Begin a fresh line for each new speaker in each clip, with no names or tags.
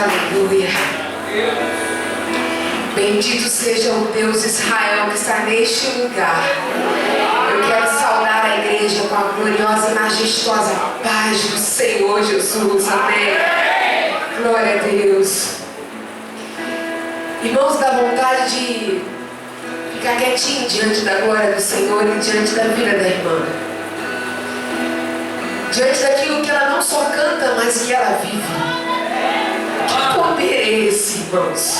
aleluia. Bendito seja o Deus de Israel que está neste lugar. Eu quero saudar a igreja com a gloriosa e majestosa paz do Senhor Jesus. Amém. Glória a Deus. Irmãos, dá vontade de ficar quietinho diante da glória do Senhor e diante da vida da irmã. Diante daquilo que ela não só canta, mas que ela vive. Que poder é esse, irmãos?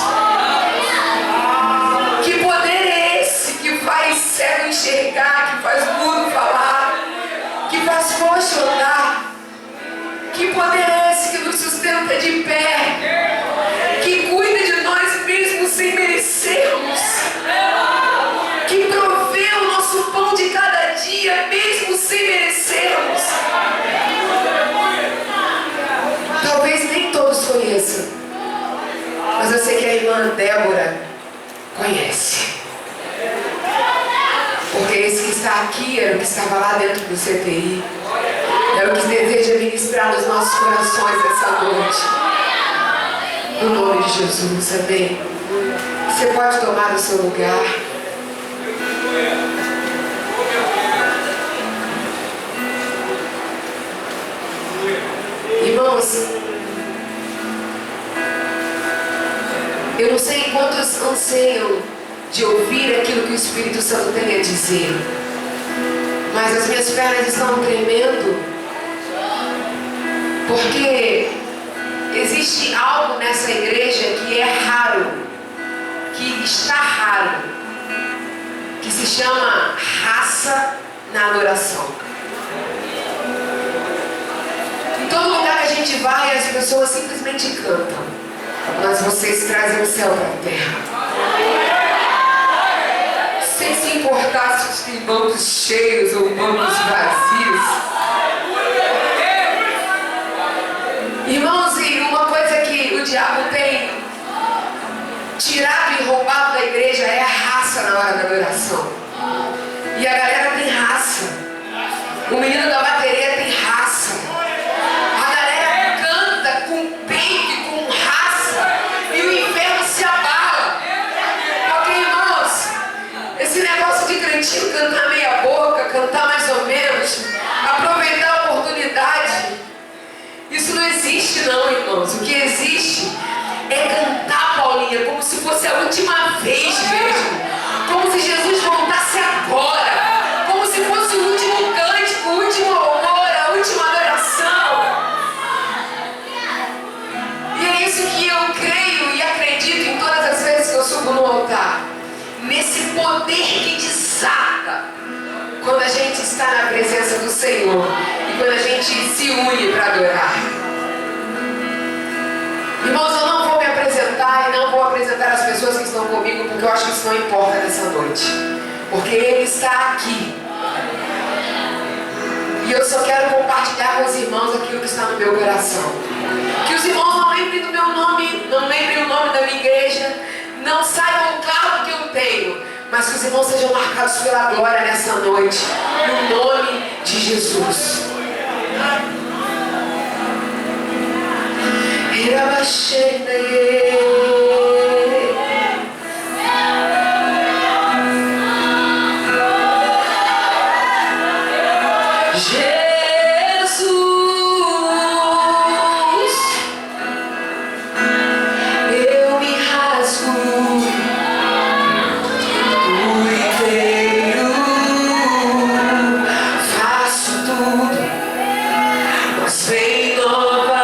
Que poder é esse que faz cego enxergar, que faz mudo falar, que faz coxo andar? Que poder é esse que nos sustenta de pé, que cuida de nós mesmos sem merecermos, que provê o nosso pão de cada dia mesmo sem merecermos? Talvez nem todos conheçam, mas eu sei que a irmã Débora conhece. Porque esse que está aqui era o que estava lá dentro do CTI. É o que deseja ministrar nos nossos corações essa noite. No nome de Jesus, amém. Você pode tomar o seu lugar. Irmãos, eu não sei quantos anseiam de ouvir aquilo que o Espírito Santo tem a dizer, mas as minhas pernas estão tremendo, porque existe algo nessa igreja que é raro, que está raro, que se chama raça na adoração. Em todo lugar que a gente vai, as pessoas simplesmente cantam, mas vocês trazem o céu para a terra. Sem se importar se tem bancos cheios ou bancos vazios. Irmãos, e uma coisa que o diabo tem tirado e roubado da igreja é a raça na hora da adoração. E a galera tem raça. O menino da bateria tem raça. A galera canta com peito e com raça. E o inferno se abala. Porque, irmãos, esse negócio de crentinho cantar meia boca, cantar mais ou menos, aproveitar a oportunidade, isso não existe não, irmãos. O que existe é cantar, Paulinha, como se fosse a última vez mesmo. Como se Jesus voltasse agora. Como se fosse o último cântico, o último louvor, a última adoração. E é isso que eu creio e acredito em todas as vezes que eu subo no altar. Nesse poder que desata quando a gente está na presença do Senhor e quando a gente se une para adorar. Irmãos, eu não vou me apresentar e não vou apresentar as pessoas que estão comigo, porque eu acho que isso não importa nessa noite, porque Ele está aqui. E eu só quero compartilhar com os irmãos aquilo que está no meu coração. Que os irmãos não lembrem do meu nome, não lembrem o nome da minha igreja, não saibam o cargo que eu tenho, mas que os irmãos sejam marcados pela glória nessa noite, no nome de Jesus.
Vem novamente.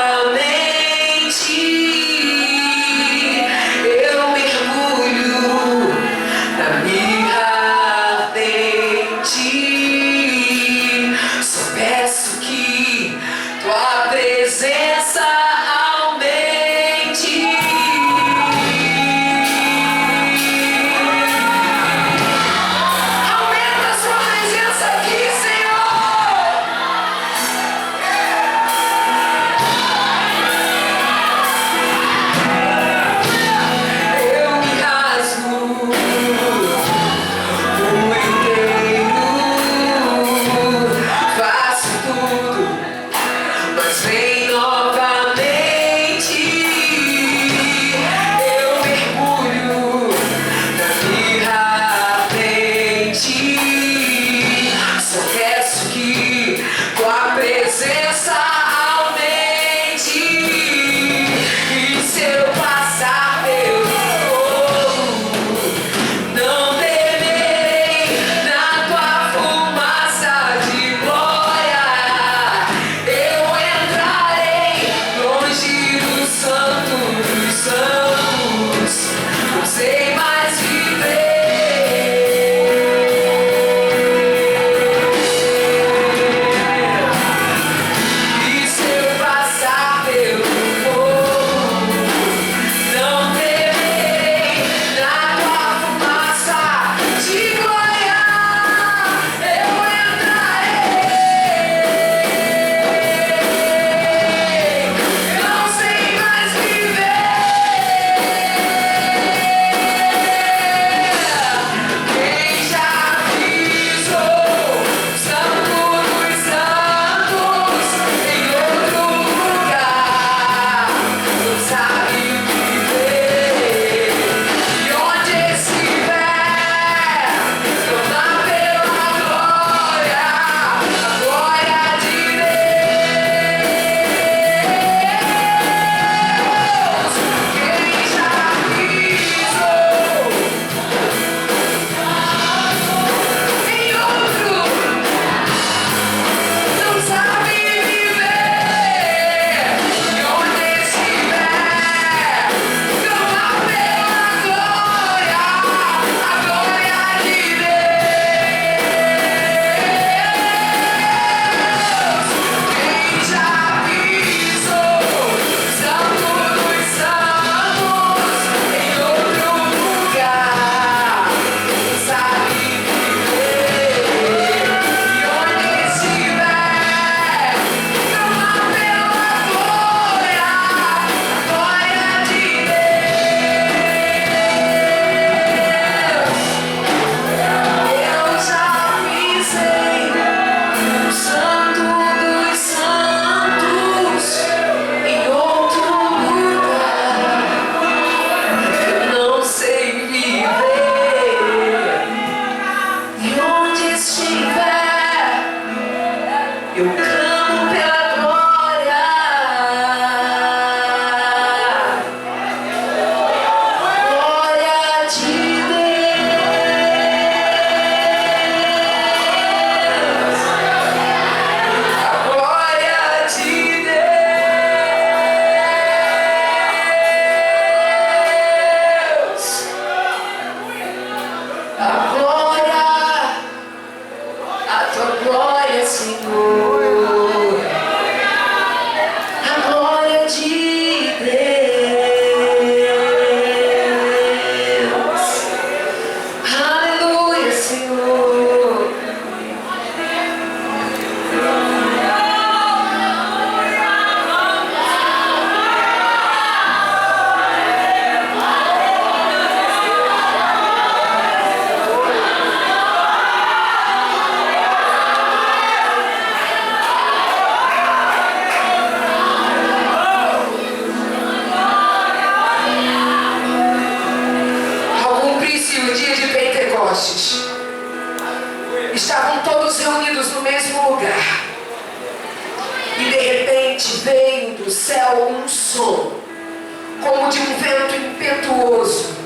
um vento impetuoso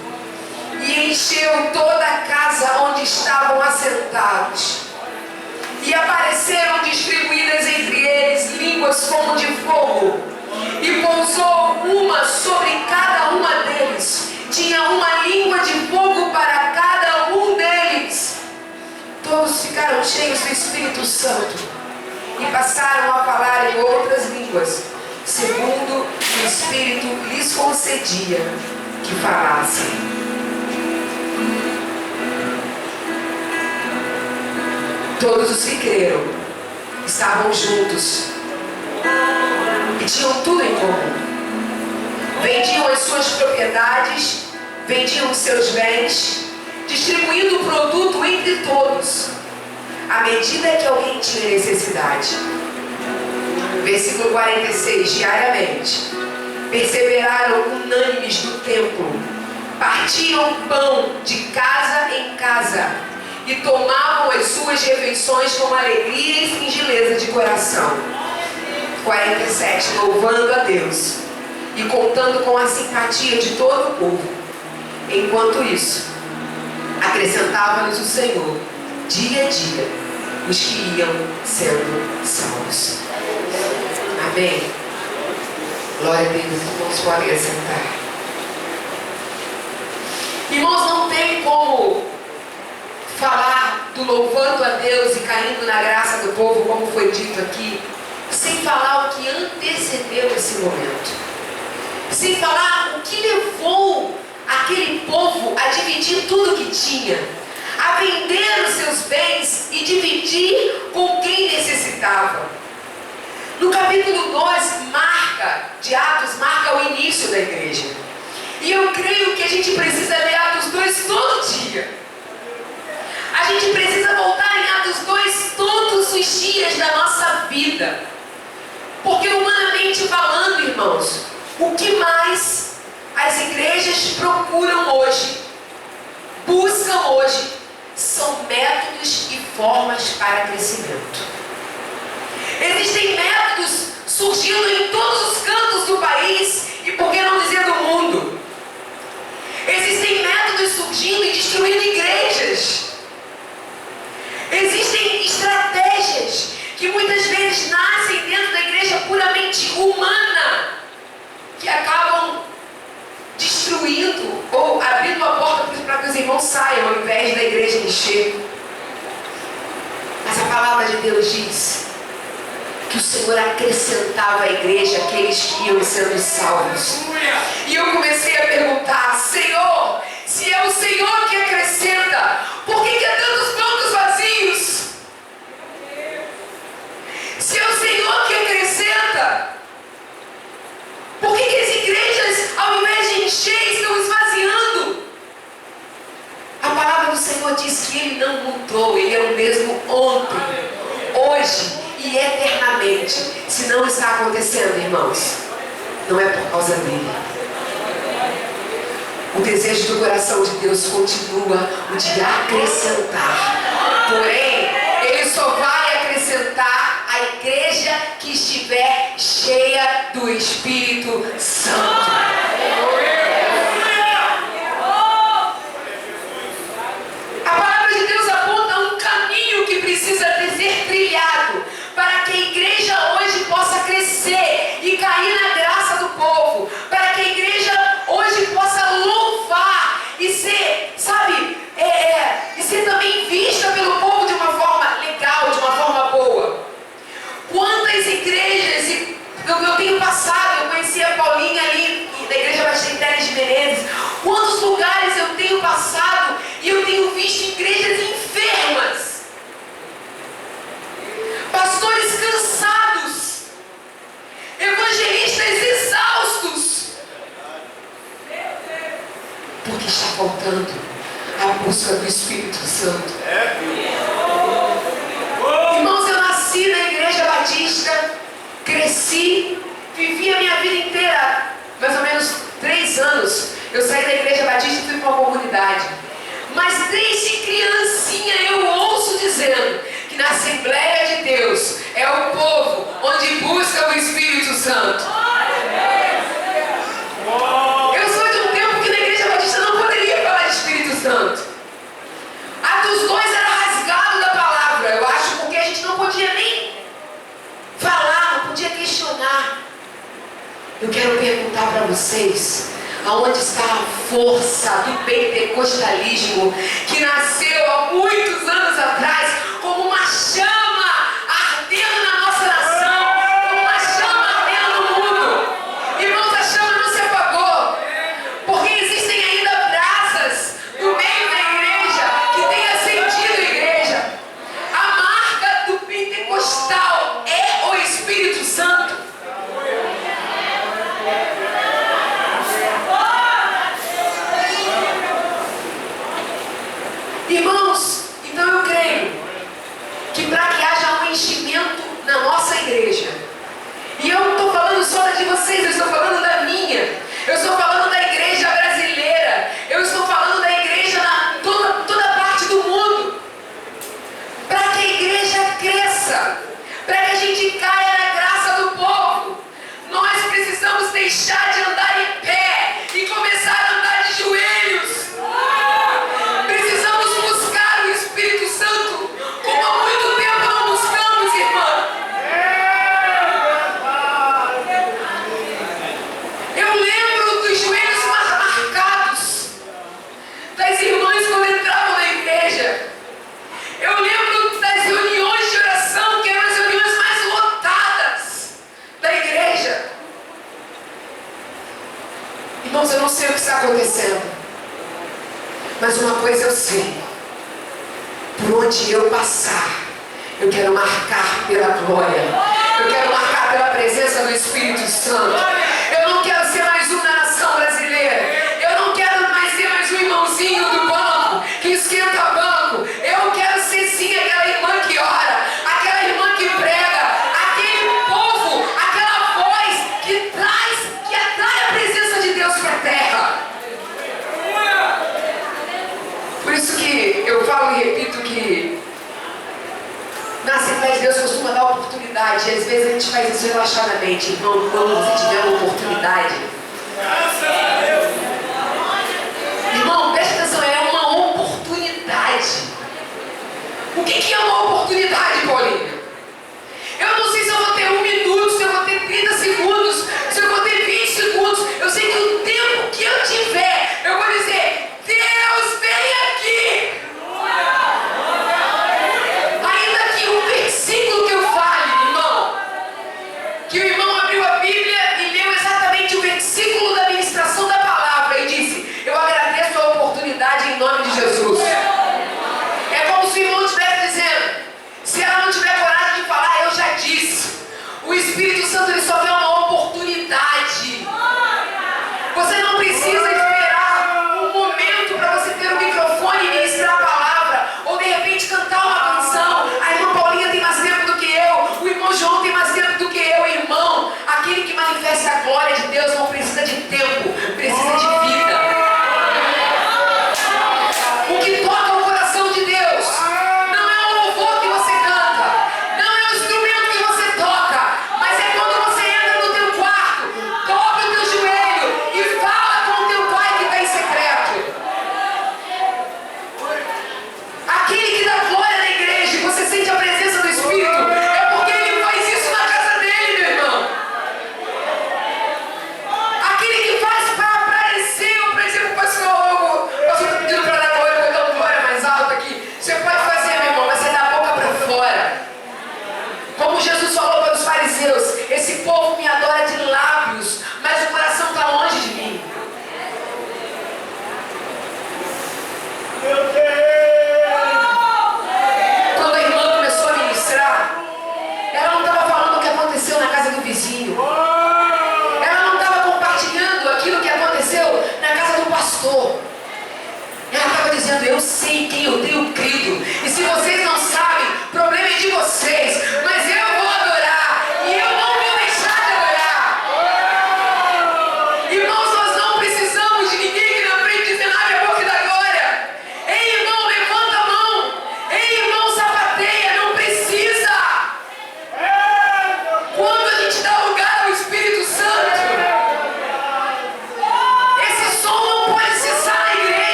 e encheu toda a casa onde estavam assentados. E apareceram distribuídas entre eles línguas como de fogo, e pousou uma sobre cada uma deles. Tinha uma língua de fogo para cada um deles. Todos ficaram cheios do Espírito Santo e passaram a falar em outras línguas, segundo o Espírito lhes concedia que falassem. Todos os que creram estavam juntos e tinham tudo em comum. Vendiam as suas propriedades, vendiam os seus bens, distribuindo o produto entre todos, à medida que alguém tinha necessidade. Versículo 46, diariamente, perseveraram unânimes do templo, partiam pão de casa em casa, e tomavam as suas refeições com alegria e singeleza de coração. 47, louvando a Deus e contando com a simpatia de todo o povo. Enquanto isso, acrescentava-nos o Senhor, dia a dia, os que iam sendo salvos. Amém? Glória a Deus. Irmãos, podem assentar. Irmãos, não tem como falar do louvando a Deus e caindo na graça do povo, como foi dito aqui, sem falar o que antecedeu esse momento, sem falar o que levou aquele povo a dividir tudo que tinha, a vender os seus bens e dividir com quem necessitava. No capítulo 2 de Atos marca o início da igreja, e eu creio que a gente precisa ler Atos 2 todo dia. A gente precisa voltar em Atos 2 todos os dias da nossa vida. Porque humanamente falando, irmãos, o que mais as igrejas procuram hoje, buscam hoje, são métodos e formas para crescimento. Existem métodos surgindo em todos os cantos do país e, por que não dizer, do mundo. Existem métodos surgindo e destruindo igrejas. Existem estratégias que muitas vezes nascem dentro da igreja puramente humana, que acabam destruindo ou abrindo a porta para que os irmãos saiam, ao invés da igreja encher. Mas a palavra de Deus diz que o Senhor acrescentava à igreja aqueles que iam sendo salvos. E eu comecei a perguntar: Senhor, se é o Senhor que acrescenta, por que há tantos bancos vazios? Se é o Senhor que acrescenta, por que as igrejas, ao invés de encher, estão esvaziando? A palavra do Senhor diz que Ele não mudou, Ele é o mesmo ontem, hoje e eternamente. Se não está acontecendo, irmãos, não é por causa dele. O desejo do coração de Deus continua o de acrescentar. Porém, Ele só vai acrescentar a igreja que estiver cheia do Espírito Santo. A palavra de Deus aponta um caminho que precisa ser trilhado para que a igreja hoje possa crescer e cair na graça do povo, para que a igreja hoje possa louvar e ser, e ser também vista pelo povo de uma forma legal, de uma forma boa. Quantas igrejas eu tenho passado, eu conheci a Paulinha ali da Igreja Batista em Teles de Menezes, quantos lugares eu tenho passado e eu tenho visto igrejas enfermas, pastores cansados, evangelistas exaustos, porque está faltando a busca do Espírito Santo. Irmãos, eu nasci na Igreja Batista, cresci, vivi a minha vida inteira, mais ou menos 3 anos. Eu saí da Igreja Batista e fui para uma comunidade. Mas desde criancinha eu ouço dizendo que na Assembleia de Deus é o povo onde busca o Espírito Santo. Eu perguntar para vocês, aonde está a força do pentecostalismo que nasceu há muitos anos atrás como uma chama ardendo na nossa nação, como uma chama ardendo no mundo. Irmãos, a chama não se apagou, porque existem ainda brasas no meio da igreja que têm acendido a igreja. A marca do pentecostal é o Espírito Santo. Irmãos, então eu creio que para que haja um enchimento na nossa igreja, e eu não estou falando só de vocês, eu estou falando da minha, eu estou falando da igreja brasileira, eu estou falando da igreja em toda parte do mundo, para que a igreja cresça, para que a gente caia na graça do povo, nós precisamos deixar de andar em pé e começar a andar de joelhos. Precisamos buscar o Espírito Santo como há muito tempo não buscamos, irmão. Eu lembro dos joelhos marcados das irmãs quando entravam na igreja. Eu lembro das reuniões de oração, que eram as reuniões mais lotadas da igreja. Irmãos, eu não sei o que está acontecendo, mas uma coisa eu sei: por onde eu passar, eu quero marcar pela glória, eu quero marcar pela presença do Espírito Santo. Eu não quero ser mais um na nação brasileira, eu não quero mais ser mais um irmãozinho do banco que esquenta banco. Eu quero ser sim aquela irmã que ora, aquela irmã que prega, aquele povo, aquela voz que atrai a presença de Deus para a terra. Por isso que eu falo e repito que na Assembleia de Deus costuma dar oportunidade, e às vezes a gente faz isso relaxadamente. Irmão, quando você tiver uma oportunidade, irmão, presta atenção, é uma oportunidade. O que é uma oportunidade, Paulinho? Eu não sei se eu vou ter 1 minuto, se eu vou ter 30 segundos, se eu vou ter 20 segundos. Eu sei que o tempo que eu tiver, eu vou dizer: Deus, vem aqui. Ainda que um versículo que eu fale, irmão, que o irmão abriu a Bíblia e leu exatamente o versículo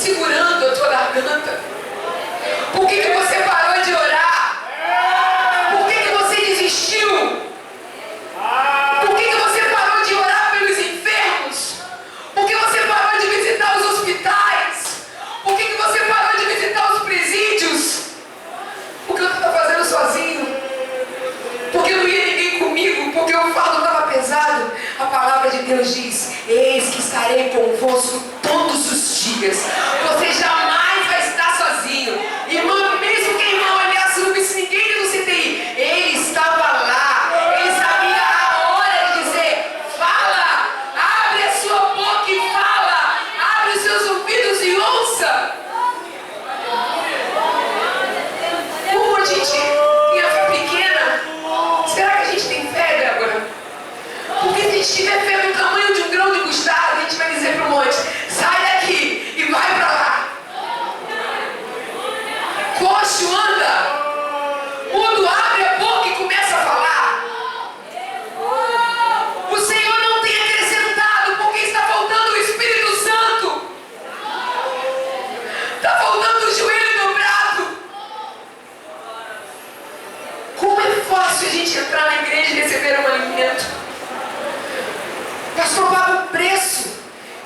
segurando a tua garganta? Por que você parou de orar? Por que você desistiu? Por que você parou de orar pelos enfermos? Por que você parou de visitar os hospitais? Por que você parou de visitar os presídios? Por que você está fazendo sozinho? Porque não ia ninguém comigo, porque o fardo estava pesado. A palavra de Deus diz: eis que estarei convosco todos os dias. Você jamais vai estar sozinho. Irmão, mesmo que a irmã olhasse, não visse ninguém de no CTI, ele estava lá. Ele sabia a hora de dizer: fala, abre a sua boca e fala, abre os seus ouvidos e ouça. Como a gente tem a fé pequena, será que a gente tem fé, Débora? Porque se a gente tiver fé no tamanho de um grão de mostarda, a gente vai dizer para o monte: sai daqui e vai para lá. Coxo, anda. Mudo, abre a boca e começa a falar. O Senhor não tem acrescentado, porque está faltando o Espírito Santo. Está faltando o joelho dobrado. Como é fácil a gente entrar na igreja e receber um alimento. O pastor paga o preço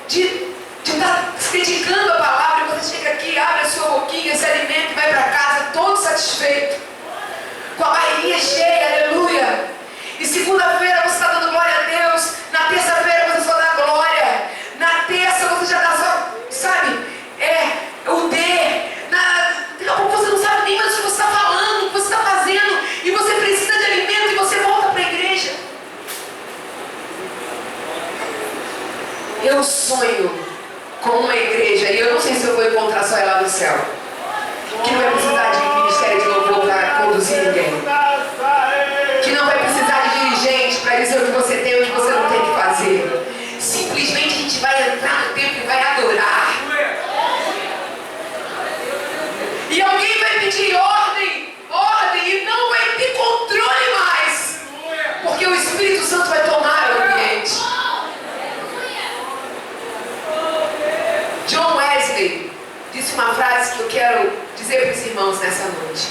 de estar se dedicando à palavra. E você chega aqui, abre a sua boquinha, se alimenta e vai para casa todo satisfeito, com a barriguinha cheia, aleluia. E segunda-feira você está dando glória a Deus. Na terça-feira você só dá glória. Na terça você já dá só, sabe, o D. Daqui a pouco você não sabe nem mais o que você está falando, o que você está fazendo. E você precisa de alimento e você volta para a igreja. Eu sonho com uma igreja, e eu não sei se eu vou encontrar só ela no céu, que não vai precisar de ministério de louvor para conduzir ninguém, que não vai precisar de dirigente para dizer o que você tem e o que você não tem que fazer. Simplesmente a gente vai entrar no templo e vai adorar. E alguém vai pedir ordem, e não vai ter controle mais, porque o Espírito Santo vai tomar o ambiente. John Wesley disse uma frase que eu quero dizer para os irmãos nessa noite.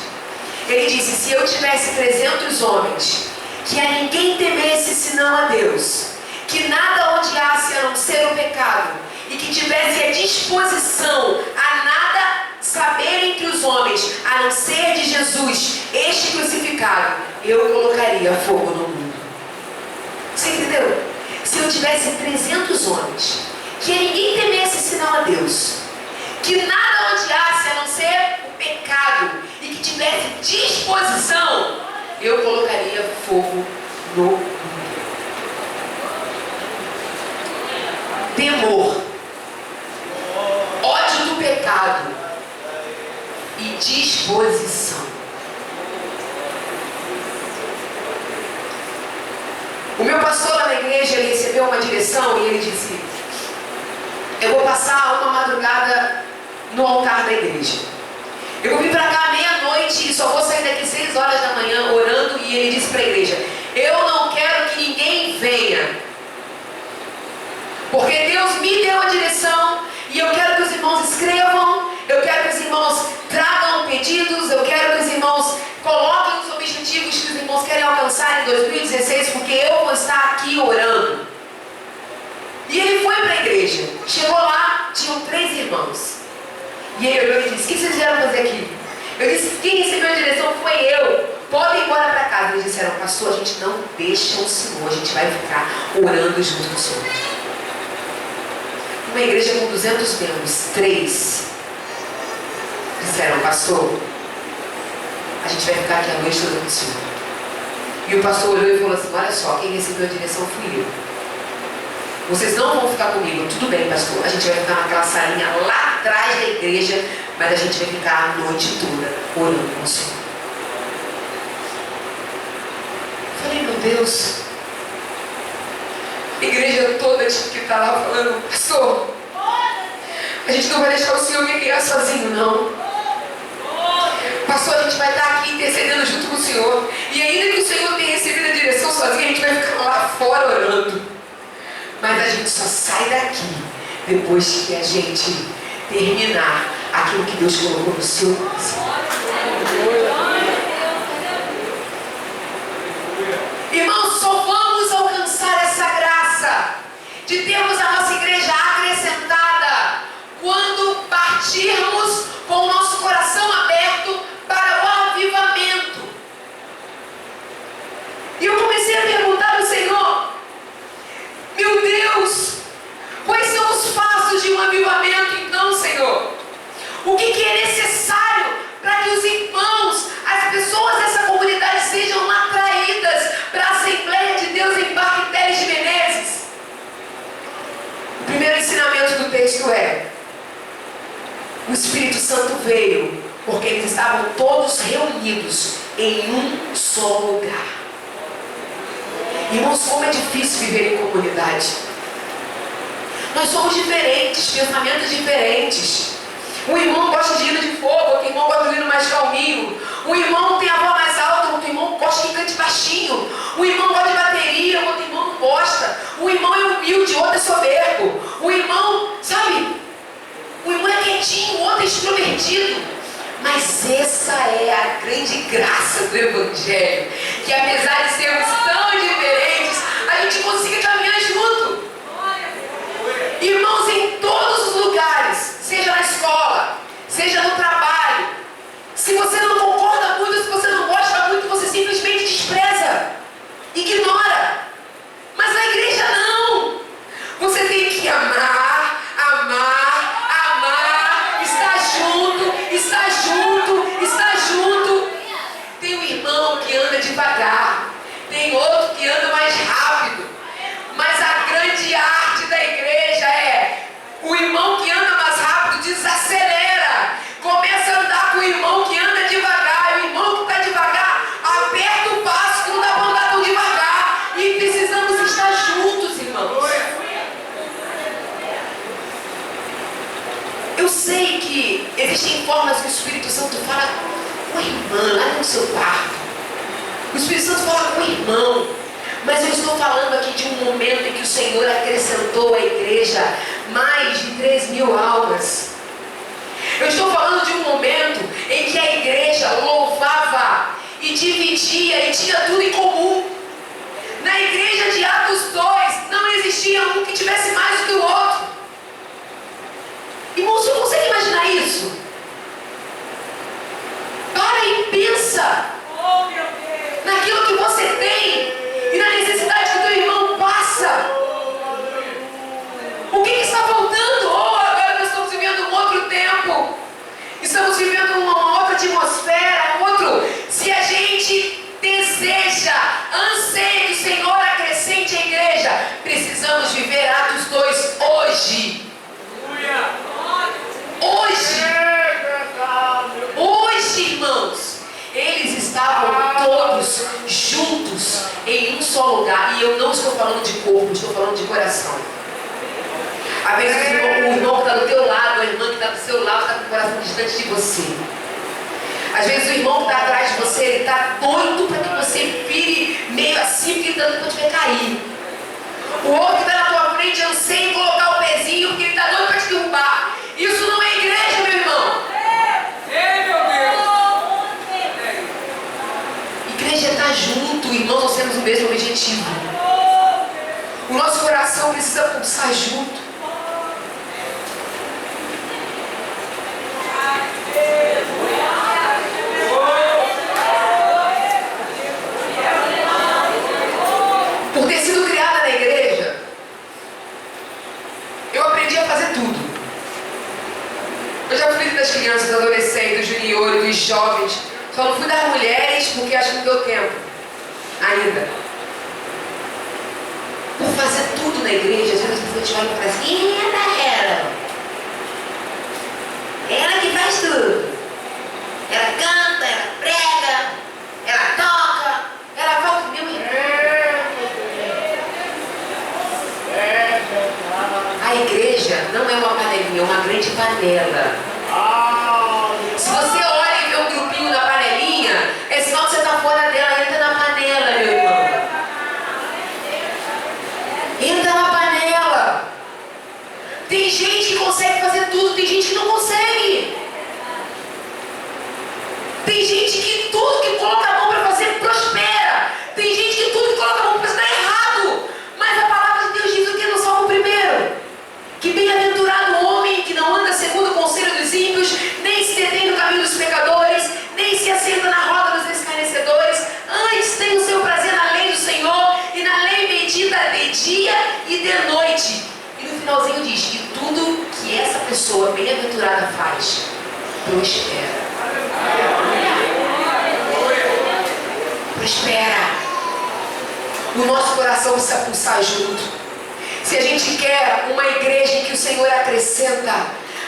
Ele disse: se eu tivesse 300 homens que a ninguém temesse senão a Deus, que nada odiasse a não ser o pecado, e que tivesse a disposição a nada saber entre os homens a não ser de Jesus, este crucificado, eu colocaria fogo no mundo. Você entendeu? Se eu tivesse 300 homens que ninguém temesse senão a Deus, que nada odiasse a não ser o pecado, e que tivesse disposição, eu colocaria fogo no mundo. Temor, ódio do pecado e disposição. O meu pastor lá na igreja, ele recebeu uma direção e ele disse: eu vou passar uma madrugada no altar da igreja. Eu vou vir para cá meia-noite e só vou sair daqui 6 horas da manhã orando. E ele disse para a igreja: eu não quero que ninguém venha, porque Deus me deu a direção e eu quero que os irmãos escrevam, eu quero que os irmãos tragam pedidos, eu quero que os irmãos coloquem os objetivos que os irmãos querem alcançar em 2016, porque eu vou estar aqui orando. E ele foi para a igreja, chegou lá, tinham 3 irmãos. E ele olhou e disse: o que vocês vieram fazer aqui? Eu disse: quem recebeu a direção foi eu, podem ir embora para casa. Eles disseram: pastor, a gente não deixa o Senhor, a gente vai ficar orando junto com o Senhor. Uma igreja com 200 membros, 3 disseram: pastor, a gente vai ficar aqui a noite toda com o Senhor. E o pastor olhou e falou assim: olha só, quem recebeu a direção fui eu. Vocês não vão ficar comigo. Tudo bem, pastor, a gente vai ficar naquela salinha lá atrás da igreja, mas a gente vai ficar a noite toda orando com o Senhor. Falei: meu Deus. A igreja toda tinha que estar lá falando: pastor, a gente não vai deixar o Senhor me guiar sozinho, não. Pastor, a gente vai estar aqui intercedendo junto com o Senhor. E ainda que o Senhor tenha recebido a direção sozinho, a gente vai ficar lá fora orando. Mas a gente só sai daqui depois que a gente terminar aquilo que Deus colocou no seu coração. Irmãos, só vamos alcançar essa graça de termos a nossa igreja acrescentada quando partirmos com o nosso coração aberto para o avivamento. E eu comecei a perguntar ao Senhor: meu Deus, quais são os passos de um avivamento então, Senhor? O que é necessário para que os irmãos, as pessoas dessa comunidade sejam atraídas para a Assembleia de Deus em Parque Teles de Menezes? O primeiro ensinamento do texto é: o Espírito Santo veio porque eles estavam todos reunidos em um só lugar. Irmãos, como é difícil viver em comunidade. Nós somos diferentes, pensamentos diferentes. Um irmão gosta de hino de fogo, outro irmão gosta de hino mais calminho. Um irmão tem a voz mais alta, outro irmão gosta que cante baixinho. Um irmão gosta de bateria, outro irmão não gosta. Um irmão é humilde, outro é soberbo. Um irmão, sabe? Um irmão é quietinho, o outro é extrovertido. Mas essa é a grande graça do Evangelho, que apesar de sermos tão diferentes, a gente consiga caminhar junto. Irmãos, em todos os lugares, seja na escola, seja no trabalho, se você não concorda muito, se você não gosta muito, você simplesmente despreza, ignora. Mas na igreja não. Você tem que amar, amar, amar, estar junto, estar junto, estar junto. Tem um irmão que anda devagar, tem outro que anda mais rápido. Mas a grande arte da igreja é: o irmão que anda mais rápido desacelera, começa a andar com o irmão que anda devagar, e o irmão que está devagar aperta o passo, que não dá para andar tão devagar. E precisamos estar juntos, irmãos. Eu sei que existem formas que o Espírito Santo fala com a irmã lá no seu quarto. O Espírito Santo fala com o irmão. Mas eu estou falando aqui de um momento em que o Senhor acrescentou à igreja mais de 3.000 almas. Eu estou falando de um momento em que a igreja louvava e dividia e tinha tudo em comum. Na igreja de Atos 2 não existia um que tivesse mais do que o outro. Irmão, você consegue imaginar isso? Para e pensa naquilo que você tem e na necessidade que teu irmão passa. O que está faltando? Oh, agora nós estamos vivendo um outro tempo. Estamos vivendo uma outra atmosfera, Se a gente deseja, anseia que o Senhor acrescente a igreja, precisamos viver Atos 2 hoje. Hoje, irmãos, eles estavam todos juntos em um só lugar. E eu não estou falando de corpo, estou falando de coração. Às vezes o irmão que está do teu lado, a irmã que está do seu lado, está com o coração distante de você. Às vezes o irmão que está atrás de você, ele está doido para que você vire meio assim, gritando quando tiver cair. O outro que está na tua frente anseia em colocar o pezinho, porque ele está doido para te derrubar. Isso não é igreja, meu irmão. Igreja está junto, irmãos, nós temos o mesmo objetivo. O nosso coração precisa pulsar junto. Por ter sido criada na igreja, eu aprendi a fazer tudo. Eu já fui das crianças, dos adolescentes, dos juniores, dos jovens. Só não fui das mulheres porque acho que não deu tempo ainda. Por fazer tudo na igreja, às vezes as pessoas te olham e falam assim: ela que faz tudo. Ela canta, ela prega, ela toca, ela fala com meu irmão. A igreja não é uma panelinha, é uma grande panela. Se você olha e vê um grupinho na panelinha, é sinal que você está fora dela. Entra na panela, meu irmão. Entra na panela. Tem gente que consegue fazer tudo, tem gente que não pessoa bem-aventurada faz? Prospera. Prospera. O nosso coração precisa pulsar junto. Se a gente quer uma igreja em que o Senhor acrescenta,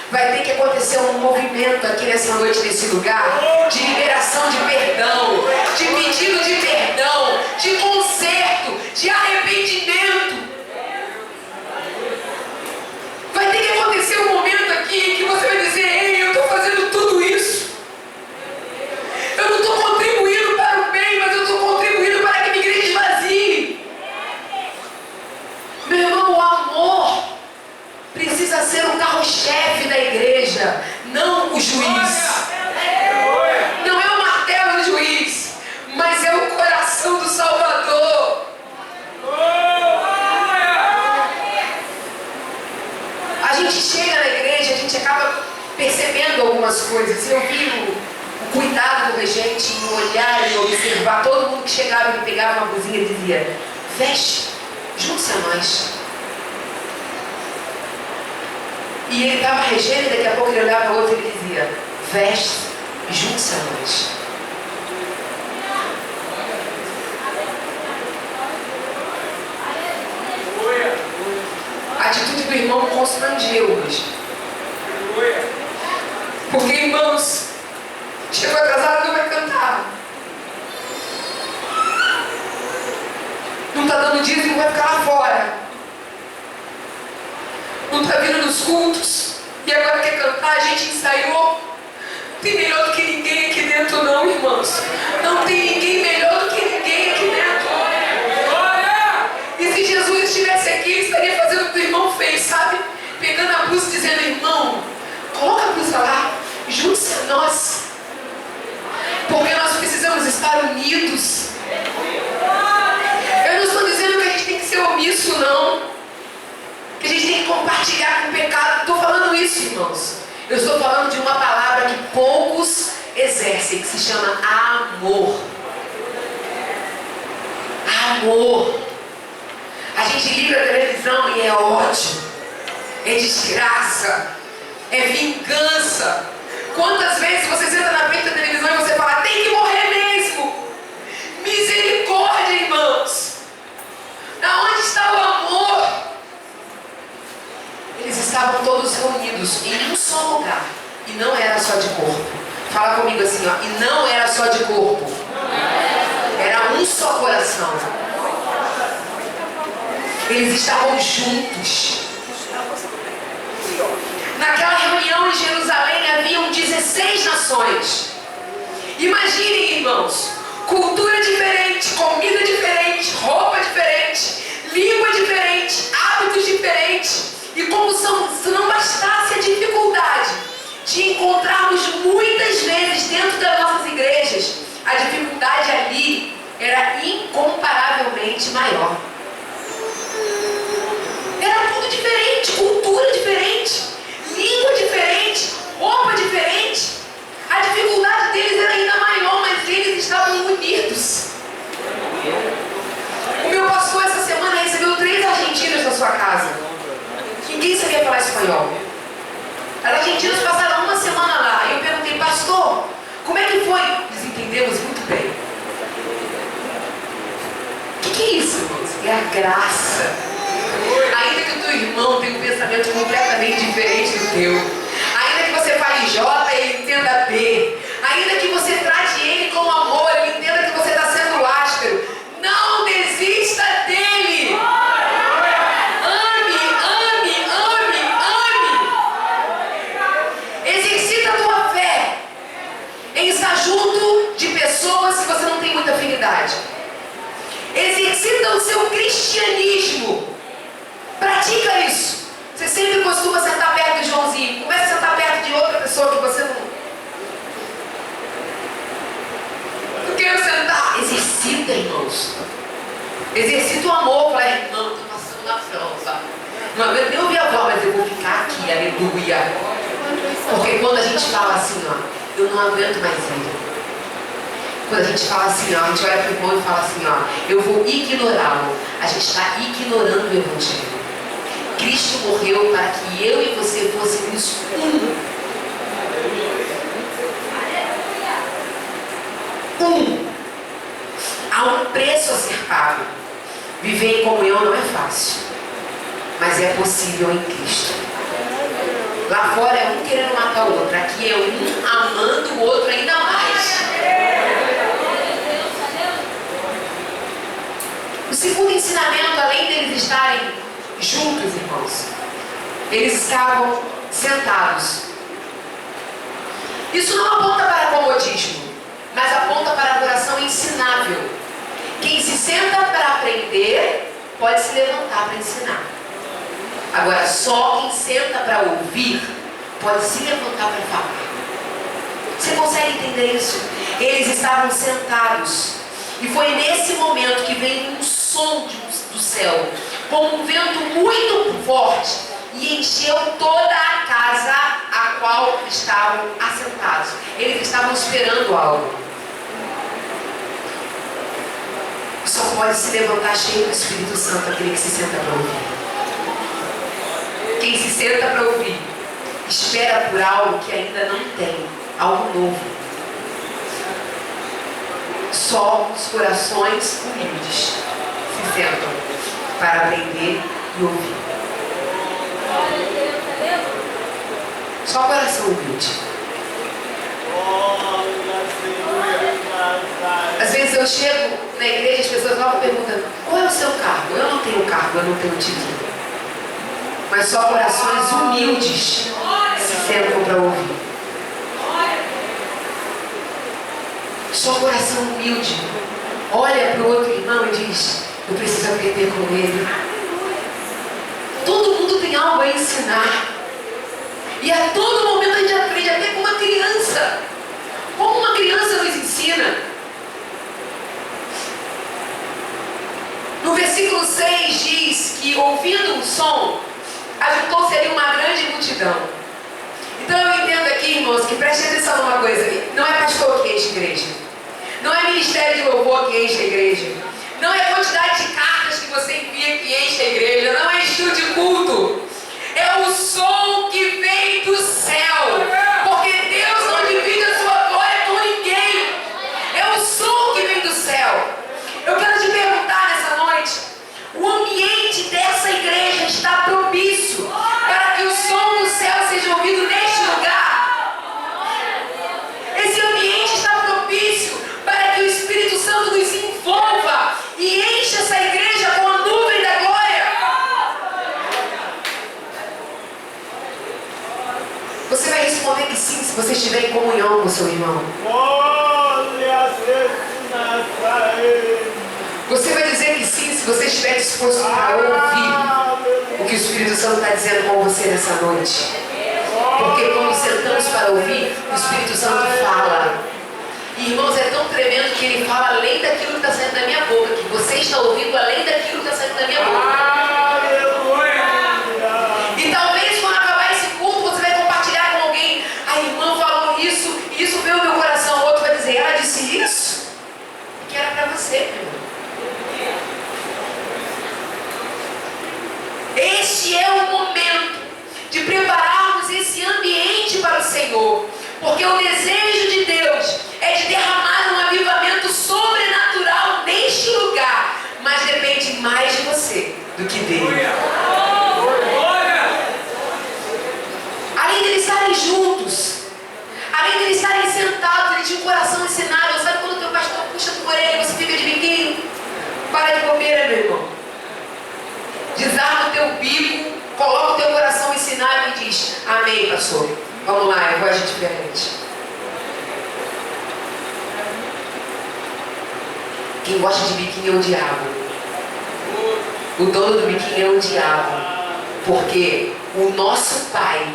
vai ter que acontecer um movimento aqui nessa noite, nesse lugar, de liberação de perdão, de pedido de perdão, de conserto, de arrependimento. Vai ter que acontecer um momento aqui que você vai dizer: ei, eu estou fazendo tudo isso. Eu não estou contribuindo para o bem, mas eu estou contribuindo para que a minha igreja esvazie. Meu irmão, o amor precisa ser o carro-chefe da igreja, não o juiz. Não é o martelo do juiz, mas é o coração do Salvador. A gente chega na igreja, a gente acaba percebendo algumas coisas. Eu vi o cuidado do regente em olhar e observar. Todo mundo que chegava e pegava uma blusinha dizia: veste, junte-se a nós. E ele estava regendo e daqui a pouco ele olhava para o outro e ele dizia: veste, junte-se a nós. A atitude do irmão constrangeu hoje. Porque, irmãos, chegou atrasado, não vai cantar. Não está dando dízimo, vai ficar lá fora. Não está vindo nos cultos. E agora quer cantar, a gente ensaiou. Não tem melhor do que ninguém aqui dentro não, irmãos. Não tem ninguém melhor do que ninguém aqui dentro. E se Jesus estivesse aqui, ele estaria fazendo o que o irmão fez, sabe? Pegando a blusa e dizendo: irmão, coloca a blusa lá, junte-se a nós. Porque nós precisamos estar unidos. Eu não estou dizendo que a gente tem que ser omisso, não. Que a gente tem que compartilhar com o pecado. Estou falando isso, irmãos. Eu estou falando de uma palavra que poucos exercem, que se chama amor. Amor. A gente liga a televisão e é ódio, é desgraça, é vingança. Quantas vezes você senta na frente da televisão e você fala: tem que morrer mesmo? Misericórdia, irmãos. Aonde está o amor? Eles estavam todos reunidos em um só lugar. E não era só de corpo. Fala comigo assim, ó. E não era só de corpo. Era um só coração. Eles estavam juntos. Naquela reunião em Jerusalém haviam 16 nações. Imaginem, irmãos, cultura diferente, comida diferente, roupa diferente, língua diferente, hábitos diferentes. E como se não bastasse a dificuldade de encontrarmos muitas vezes dentro das nossas igrejas, a dificuldade ali era incomparavelmente maior. Era tudo diferente, cultura diferente, língua diferente, roupa diferente. A dificuldade deles era ainda maior, mas eles estavam unidos. O meu pastor essa semana recebeu 3 argentinas na sua casa. Ninguém sabia falar espanhol. As argentinas passaram uma semana lá. E eu perguntei: pastor, como é que foi? Eles entendemos muito bem. O que é isso, irmãos? É a graça. Ainda que o teu irmão tenha um pensamento completamente diferente do teu, ainda que você fale J e ele entenda B, ainda que você trate ele com amor, ele entenda que você está sendo áspero, não desista dele. Ame, ame, ame, ame. Exercita a tua fé em estar junto de pessoas que você não tem muita afinidade. Exercita o seu cristianismo. Pratica isso. Você sempre costuma sentar perto de Joãozinho. Começa a sentar perto de outra pessoa que você não quer sentar. Exercita, irmãos. Exercita o amor. Fala: irmão, estou passando na França. Não aguento nem ouvir a voz, mas eu vou ficar aqui. Aleluia. Porque quando a gente fala assim, ó, eu não aguento mais ele. Quando a gente fala assim, ó, a gente olha para o irmão e fala assim, ó, eu vou ignorá-lo. A gente está ignorando o Evangelho. Cristo morreu para que eu e você fôssemos um. Há um preço a ser pago. Viver em comunhão não é fácil, mas é possível em Cristo. Lá fora é um querendo matar o outro, aqui é um amando o outro ainda mais. O segundo ensinamento, além deles estarem juntos, irmãos, eles estavam sentados. Isso não aponta para comodismo, mas aponta para adoração ensinável. Quem se senta para aprender pode se levantar para ensinar. Agora, só quem senta para ouvir pode se levantar para falar. Você consegue entender isso? Eles estavam sentados. E foi nesse momento que veio um som do céu, como um vento muito forte, e encheu toda a casa a qual estavam assentados. Eles estavam esperando algo. Só pode se levantar cheio do Espírito Santo aquele que se senta para ouvir. Quem se senta para ouvir, espera por algo que ainda não tem, algo novo. Só os corações humildes se sentam para aprender e ouvir. Só coração humilde. Às vezes eu chego na igreja e as pessoas logo perguntam: qual é o seu cargo? Eu não tenho cargo, eu não tenho título. Mas só corações humildes se sentam para ouvir. Só coração humilde olha para o outro irmão e diz: eu preciso aprender com ele. Todo mundo tem algo a ensinar. E a todo momento a gente aprende, até com uma criança. Como uma criança nos ensina. No versículo 6 diz que, ouvindo um som, ajuntou-se ali uma grande multidão. Então eu entendo aqui, irmãos, que preste atenção numa coisa aqui. Não é pastor que enche a igreja. Não é ministério de louvor que enche a igreja. Não é a quantidade de cartas que você envia que enche a igreja. Não é estudo de culto. É o som que vem do céu. Porque Deus não divide a sua glória com ninguém. É o som que vem do céu. Eu quero te perguntar nessa noite: o ambiente dessa igreja está propício para que o som do céu seja ouvido neste lugar? Esse ambiente está propício para que o Espírito Santo nos envolva e encha essa igreja com a nuvem da glória? Você vai responder que sim, se você estiver em comunhão com o seu irmão. Você vai dizer que sim, se você estiver disposto a ouvir o que o Espírito Santo está dizendo com você nessa noite. Porque quando sentamos para ouvir, o Espírito Santo fala. E, irmãos, é tão tremendo que ele fala além daquilo que está saindo da minha boca, que você está ouvindo além daquilo que está saindo da minha boca. E talvez quando acabar esse culto, você vai compartilhar com alguém: a irmã falou isso, e isso veio no meu coração. O outro vai dizer: ela disse isso? Que era para você, meu irmão. Este é o momento de prepararmos esse ambiente para o Senhor. Porque o desejo de Deus é de derramar um avivamento sobrenatural neste lugar. Mas depende mais de você do que dele. Além de eles estarem juntos, além de eles estarem sentados, ele tinha um coração ensinável. Sabe quando o teu pastor puxa por ele e você fica de biquinho? Para de bobeira, meu irmão. Desarma o teu bico, coloca o teu coração ensinável e diz: amém, pastor. Vamos lá, eu vou agir diferente. Quem gosta de biquinho é o diabo. O dono do biquinho é o diabo. Porque o nosso Pai,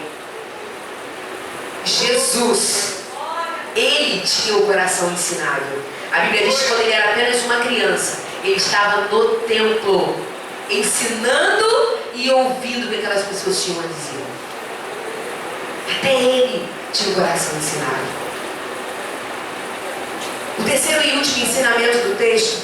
Jesus, ele tinha o coração ensinável. A Bíblia diz que quando ele era apenas uma criança, ele estava no templo, ensinando e ouvindo o que aquelas pessoas tinham a dizer. Até ele tinha o coração ensinável. O terceiro e último ensinamento do texto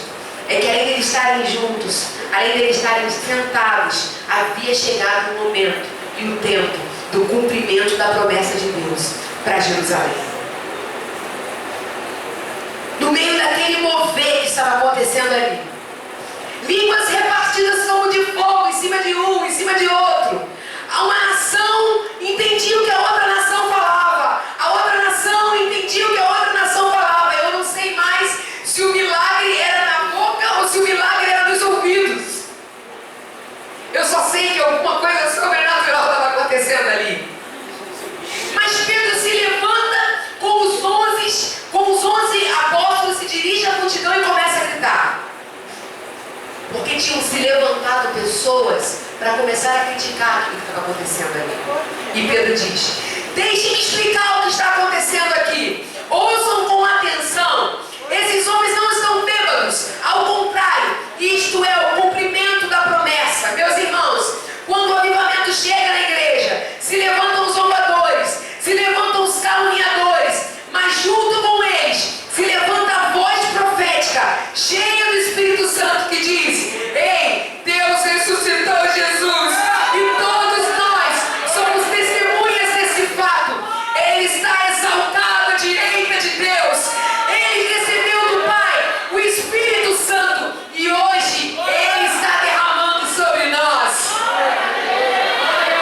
é que além de eles estarem juntos, além de eles estarem sentados, havia chegado o momento e o tempo do cumprimento da promessa de Deus para Jerusalém. No meio daquele mover que estava acontecendo ali, línguas repartidas como de fogo, em cima de um, em cima de outro. Uma nação entendia o que a outra nação falava, a outra nação entendia o que a outra nação falava. Eu não sei mais se o milagre era na boca ou se o milagre era nos ouvidos. Eu só sei que alguma coisa sobrenatural estava acontecendo ali. Mas Pedro se levanta com os 11 apóstolos, se dirige à multidão e começa a gritar. Porque tinham se levantado pessoas para começar a criticar aquilo que estava acontecendo ali. E Pedro diz: deixe-me explicar o que está acontecendo aqui. Ouçam com atenção. Esses homens não estão bêbados. Ao contrário, isto é o cumprimento da promessa. Meus irmãos, quando o avivamento chega na igreja, se levantam os zombadores, se levantam os caluniadores, mas junto com eles se levanta a voz profética, cheia do Espírito Santo, que diz: ei, Deus ressuscitou Jesus, e todos nós somos testemunhas desse fato. Ele está exaltado à direita de Deus. Ele recebeu do Pai o Espírito Santo e hoje Ele está derramando sobre nós.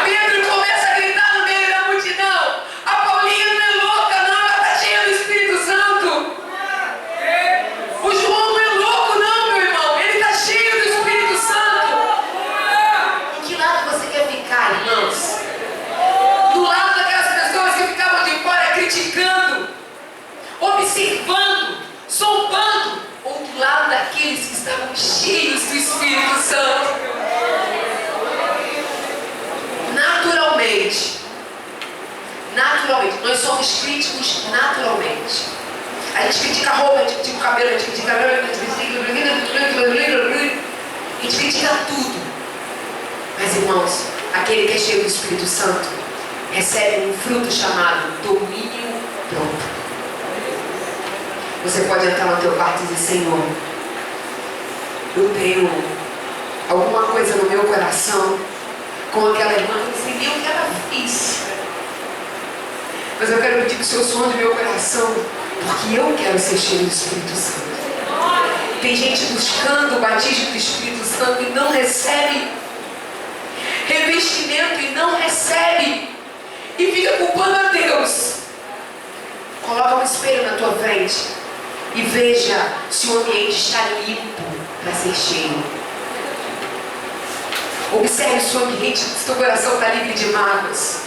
Pedro começa a gritar no meio da multidão: a Paulinha não é louca não, ela está cheia do Espírito Santo. O João não é louco não, meu irmão, ele está cheio do Espírito Santo. Em que lado você quer ficar, irmãos? Do lado daquelas pessoas que ficavam de fora criticando, observando, zombando, ou do lado daqueles que estavam cheios do Espírito Santo? Naturalmente, nós somos críticos naturalmente. A gente critica a roupa, a gente critica o cabelo, a gente critica tudo. Mas, irmãos, aquele que é cheio do Espírito Santo recebe um fruto chamado domínio próprio. Você pode entrar no teu quarto e dizer: Senhor, eu tenho alguma coisa no meu coração com aquela irmã, eu não sei nem o que ela fez, mas eu quero pedir que o Senhor sonde meu coração, porque eu quero ser cheio do Espírito Santo. Tem gente buscando o batismo do Espírito Santo e não recebe, revestimento e não recebe, e fica culpando a Deus. Coloca um espelho na tua frente e veja se o ambiente está limpo para ser cheio. Observe se o ambiente, se o teu coração está livre de mágoas.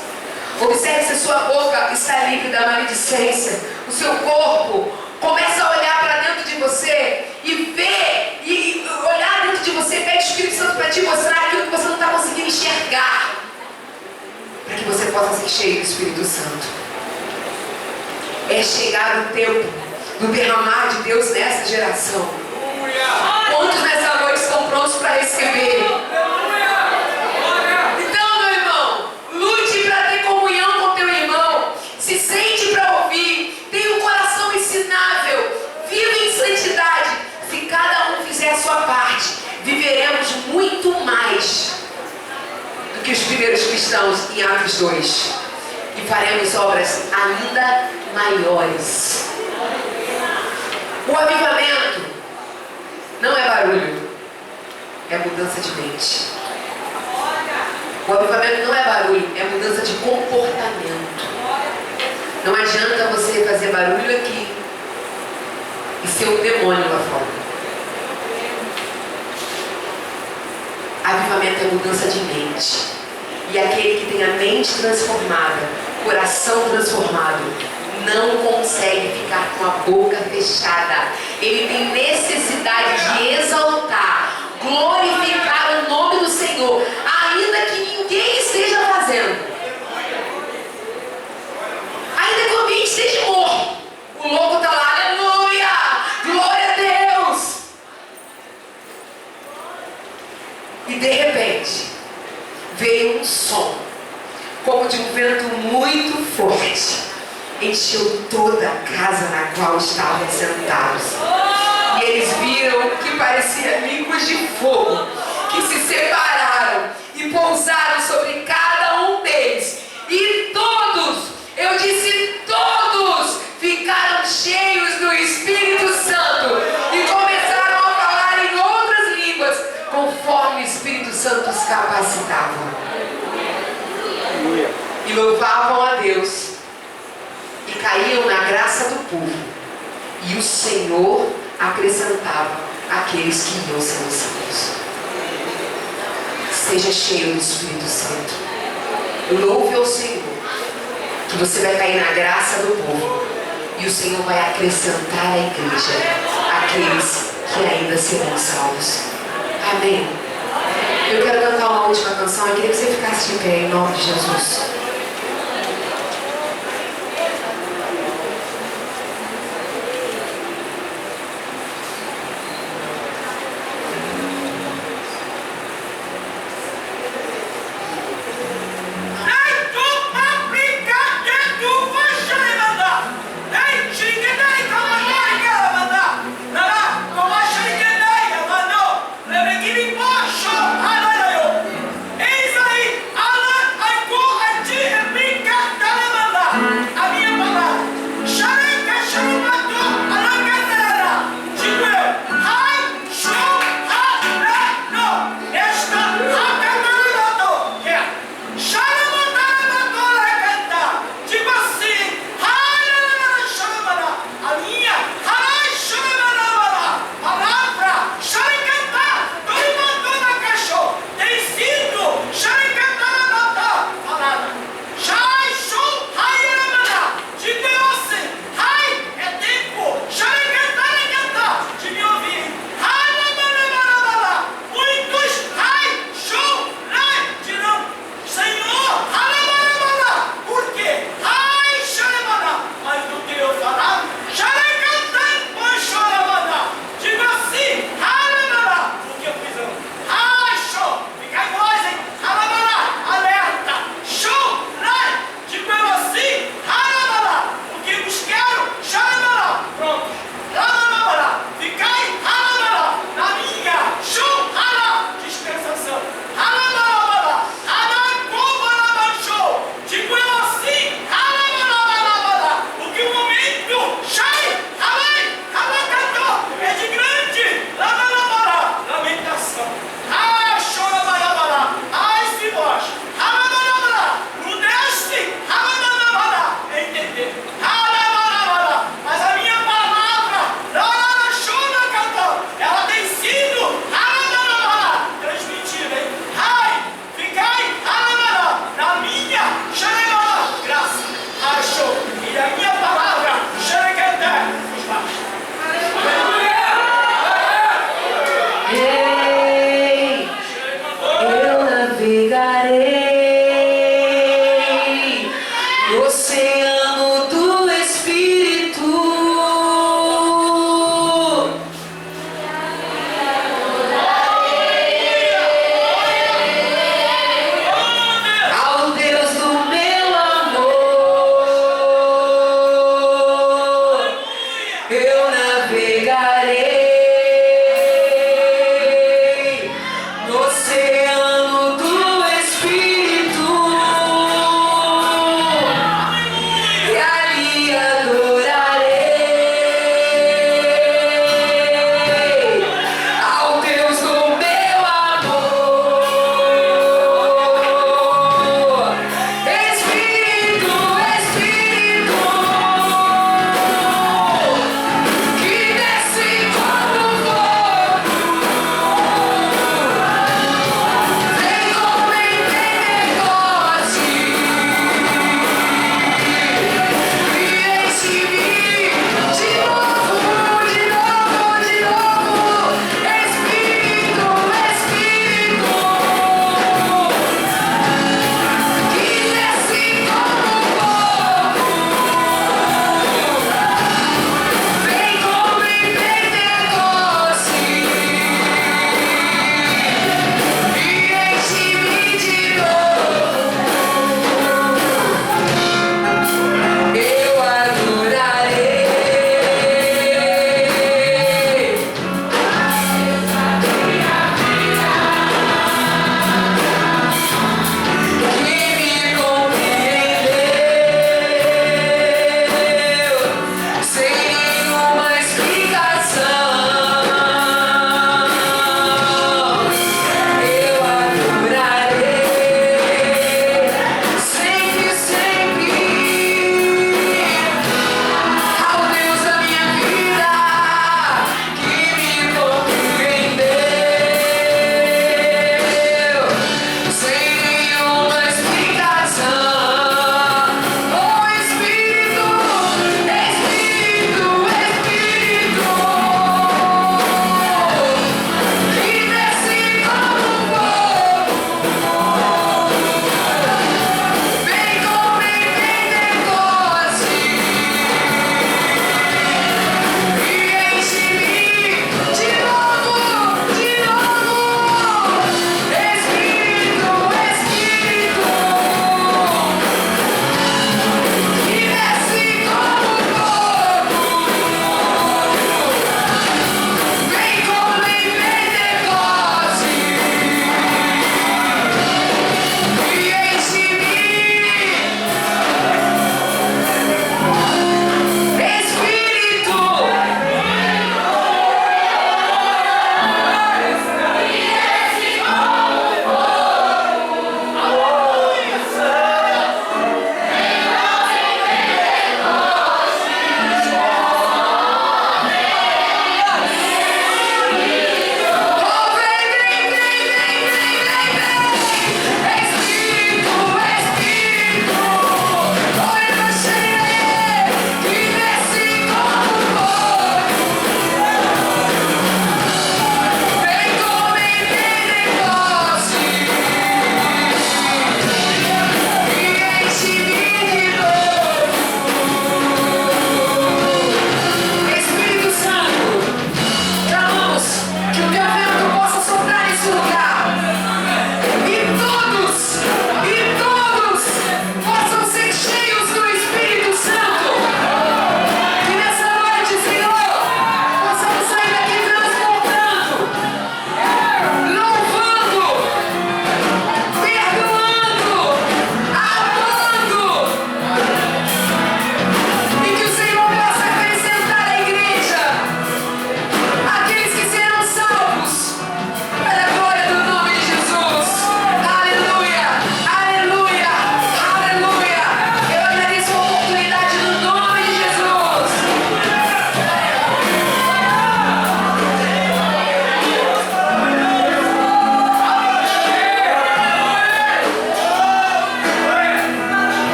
Observe se a sua boca está livre da maledicência. O seu corpo começa a olhar para dentro de você e ver, e olhar dentro de você, pede o Espírito Santo para te mostrar aquilo que você não está conseguindo enxergar, para que você possa ser cheio do Espírito Santo. É chegar o tempo do derramar de Deus nessa geração. Quantos nessa noite estão prontos para receber? Então, meu irmão, lute para ter comunhão com teu irmão. Se sente para ouvir. Tenha um coração ensinável. Viva em santidade. Se cada um fizer a sua parte, viveremos muito mais do que os primeiros cristãos em Atos 2. E faremos obras ainda maiores. O avivamento não é barulho, é mudança de mente. O avivamento não é barulho, é mudança de comportamento. Não adianta você fazer barulho aqui e ser um demônio lá fora. Avivamento é mudança de mente. E aquele que tem a mente transformada, coração transformado, não consegue ficar com a boca fechada. Ele tem necessidade de exaltar, glorificar o nome do Senhor, ainda que ninguém esteja fazendo, ainda que o ambiente esteja morto. O louco está lá: aleluia, glória a Deus. E de repente veio um som, como de um vento muito forte, encheu toda a casa na qual estavam sentados. E eles viram que parecia línguas de fogo que se separaram e pousaram sobre cada um deles. E todos, eu disse todos, ficaram cheios do Espírito Santo e começaram a falar em outras línguas, conforme o Espírito Santo os capacitava. E louvavam a Deus e caíam na graça do povo. E o Senhor acrescentava aqueles que iam sendo salvos. Seja cheio do Espírito Santo. Louve ao Senhor, que você vai cair na graça do povo. E o Senhor vai acrescentar à igreja aqueles que ainda serão salvos. Amém. Eu quero cantar uma última canção. Eu queria que você ficasse de pé em nome de Jesus.